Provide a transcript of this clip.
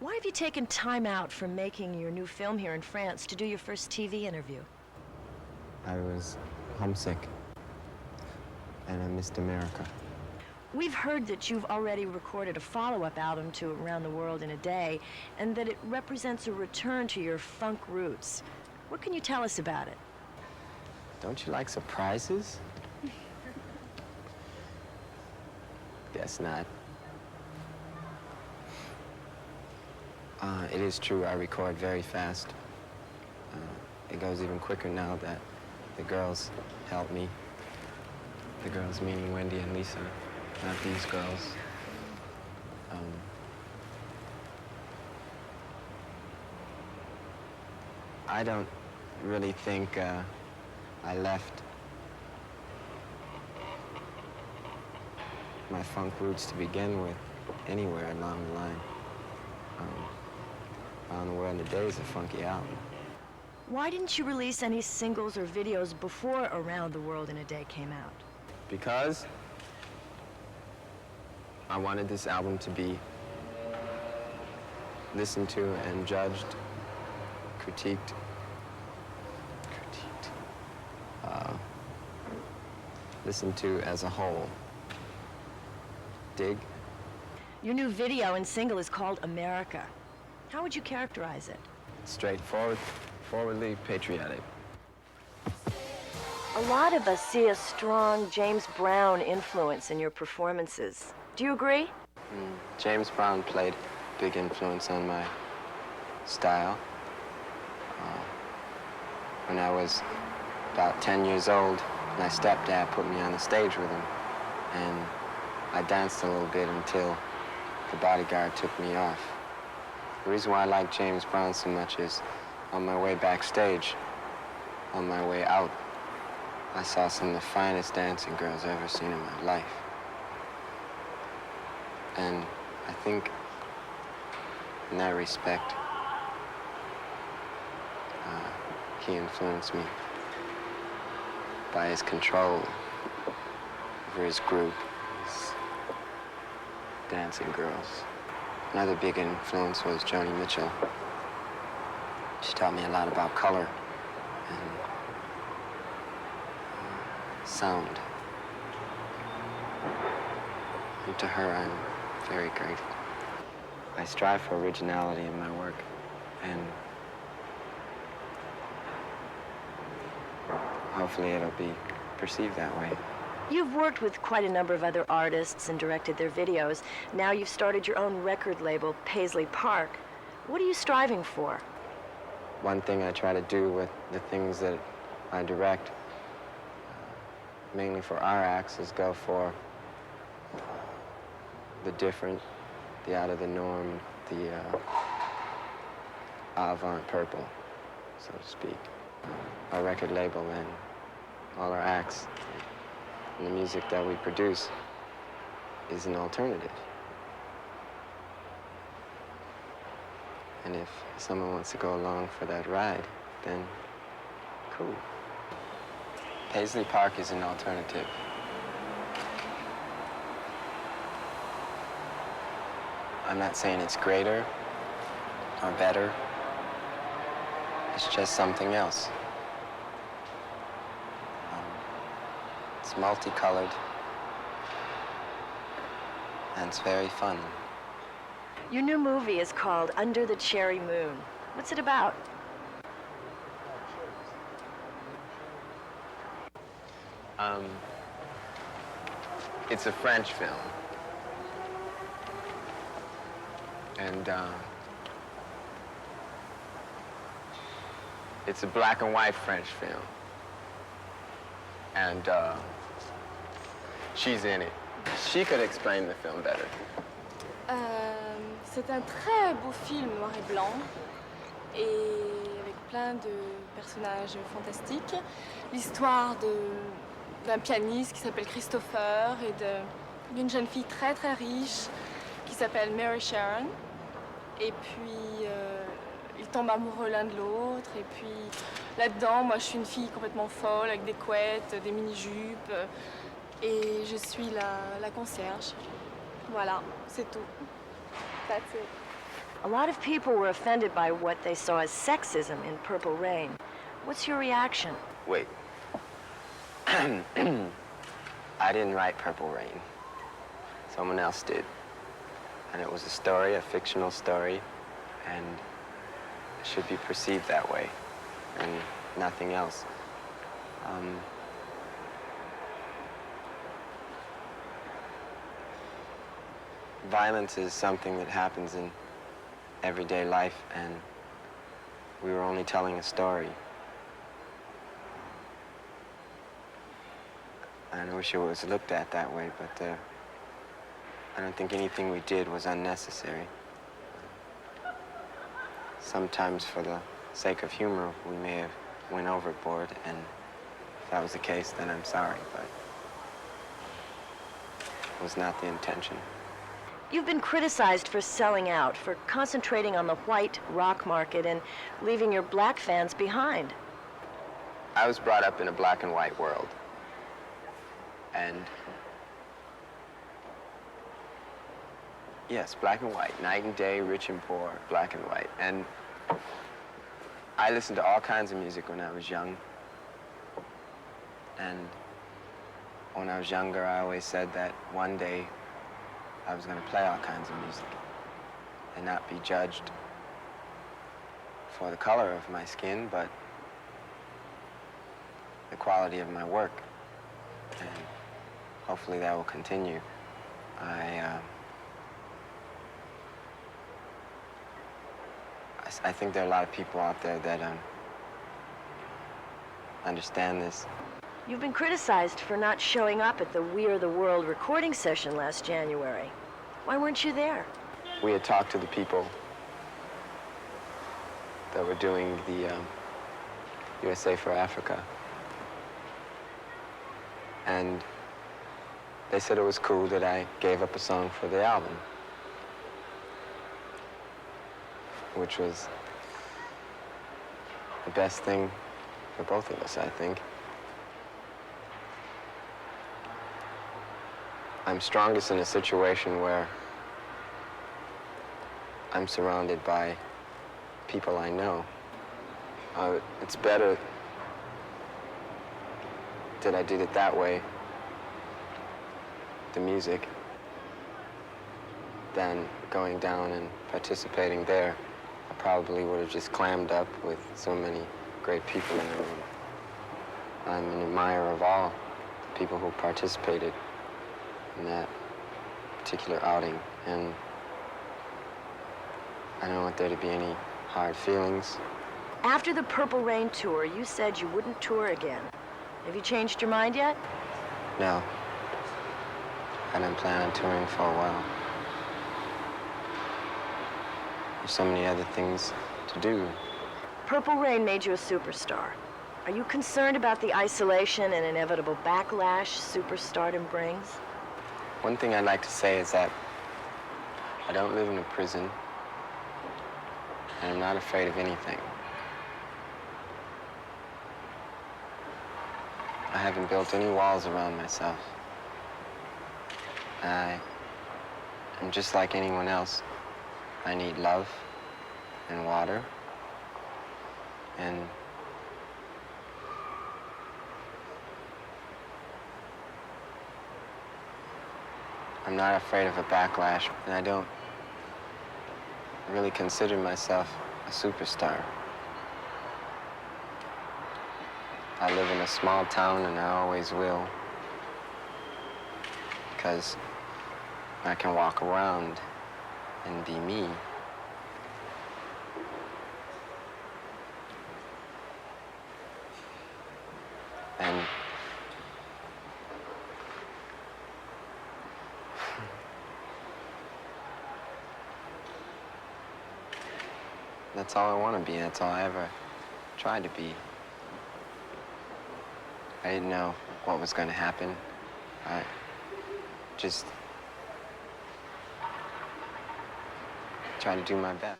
Why have you taken time out from making your new film here in France to do your first TV interview? I was homesick, and I missed America. We've heard that you've already recorded a follow-up album to Around the World in a Day, and that it represents a return to your funk roots. What can you tell us about it? Don't you like surprises? Guess not. It is true, I record very fast. It goes even quicker now that the girls help me. The girls meaning Wendy and Lisa, not these girls. I don't really think I left my funk roots to begin with anywhere along the line. Around the World in a Day is a funky album. Why didn't you release any singles or videos before Around the World in a Day came out? Because I wanted this album to be listened to and judged, critiqued, listened to as a whole. Dig? Your new video and single is called America. How would you characterize it? Straightforward, forwardly patriotic. A lot of us see a strong James Brown influence in your performances. Do you agree? James Brown played a big influence on my style. When I was about 10 years old, my stepdad put me on the stage with him, and I danced a little bit until the bodyguard took me off. The reason why I like James Brown so much is on my way backstage, on my way out, I saw some of the finest dancing girls I've ever seen in my life. And I think in that respect, he influenced me by his control over his group, his dancing girls. Another big influence was Joni Mitchell. She taught me a lot about color and sound. And to her, I'm very grateful. I strive for originality in my work, and hopefully it'll be perceived that way. You've worked with quite a number of other artists and directed their videos. Now you've started your own record label, Paisley Park. What are you striving for? One thing I try to do with the things that I direct, mainly for our acts, is go for the different, the out of the norm, the avant purple, so to speak. Our record label and all our acts and the music that we produce is an alternative. And if someone wants to go along for that ride, then cool. Paisley Park is an alternative. I'm not saying it's greater or better. It's just something else. It's multicolored, and it's very fun. Your new movie is called Under the Cherry Moon. What's it about? It's a French film. And it's a black and white French film. And she's in it. She could explain the film better. C'est un très beau film noir et blanc et avec plein de personnages fantastiques. L'histoire d'un pianiste qui s'appelle Christopher et d'une jeune fille très très riche qui s'appelle Mary Sharon. Et puis ils tombent amoureux l'un de l'autre. Et puis là-dedans, moi je suis une fille complètement folle avec des couettes, des mini-jupes. Et je suis la concierge. Voilà, c'est tout. That's it. A lot of people were offended by what they saw as sexism in Purple Rain. What's your reaction? Wait. I didn't write Purple Rain. Someone else did. And it was a story, a fictional story, and it should be perceived that way, and nothing else. Violence is something that happens in everyday life, and we were only telling a story. And I wish it was looked at that way, but I don't think anything we did was unnecessary. Sometimes for the sake of humor, we may have went overboard, and if that was the case, then I'm sorry, but it was not the intention. You've been criticized for selling out, for concentrating on the white rock market and leaving your black fans behind. I was brought up in a black and white world. And yes, black and white, night and day, rich and poor, black and white. And I listened to all kinds of music when I was young. And when I was younger, I always said that one day I was going to play all kinds of music and not be judged for the color of my skin, but the quality of my work. And hopefully that will continue. I think there are a lot of people out there that understand this. You've been criticized for not showing up at the We Are the World recording session last January. Why weren't you there? We had talked to the people that were doing the USA for Africa. And they said it was cool that I gave up a song for the album, which was the best thing for both of us, I think. I'm strongest in a situation where I'm surrounded by people I know. It's better that I did it that way, the music, than going down and participating there. I probably would have just clammed up with so many great people in the room. I'm an admirer of all the people who participated in that particular outing, and I don't want there to be any hard feelings. After the Purple Rain tour, you said you wouldn't tour again. Have you changed your mind yet? No. I didn't plan on touring for a while. There's so many other things to do. Purple Rain made you a superstar. Are you concerned about the isolation and inevitable backlash superstardom brings? One thing I'd like to say is that I don't live in a prison, and I'm not afraid of anything. I haven't built any walls around myself. I'm just like anyone else. I need love and water, and I'm not afraid of a backlash, and I don't really consider myself a superstar. I live in a small town, and I always will, because I can walk around and be me. And that's all I want to be. That's all I ever tried to be. I didn't know what was going to happen. I just tried to do my best.